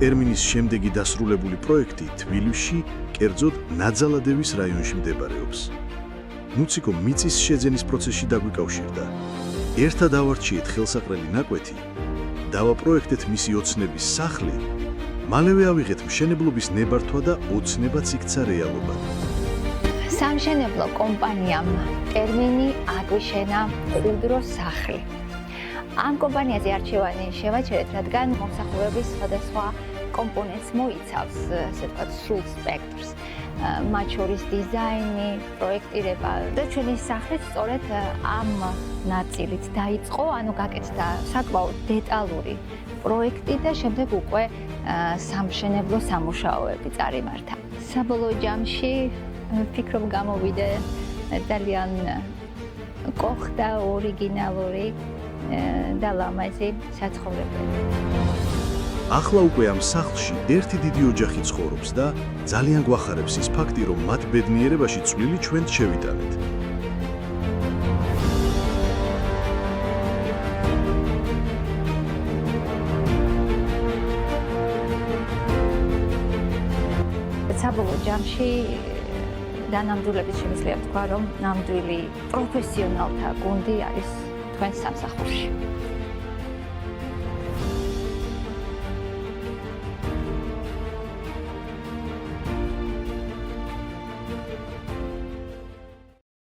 ტერმინის შემდეგი დასრულებული პროექტი თბილისში, კერძოდ ნაძალადევის რაიონში მდებარეობს. მუციკო მიწის შეძენის პროცესში დაგვიკავშირდა. ერთად ავარჩიეთ ხელსაყრელი ნაკვეთი, დავაპროექტეთ მისი ოცნების სახლი, მალევე ავიღეთ მშენებლობის ნებართვა და ოცნებაც იქცა რეალობად. სამშენებლო კომპანიამ ტერმინი აგვიშენა მყუდრო სახლი. ამ კომპანიაზე არჩევანი შევაჩერეთ, რადგან მომსახურების სხვადასხვა კომპონენტს მოიცავს, ასე ვთქვათ, სრულ სპექტრს. მათ შორის დიზაინი, პროექტირება და ჩვენი სახლი სწორედ ამ ნაწილით დაიწყო, ანუ გაკეთდა საკმაოდ დეტალური პროექტი და შემდეგ უკვე სამშენებლო სამუშაოები წარიმართა. საბოლოო ჯამში ვფიქრობ გამოვიდე ძალიან კოხდა ორიგინალური და ლამაზი საცხოვრებელი. ახლა უკვე ამ სახლში ერთი დიდი ოჯახი ცხოვრობს და ძალიან გვახარებს ის ფაქტი, რომ მათ ბედნიერებაში წვლილი ჩვენც შევიტანეთ. საბოლოო ჯამში დანამდვილებით შემიძლია ვთქვა, რომ ნამდვილი პროფესიონალთა გუნდი არის თქვენ სამსახურში.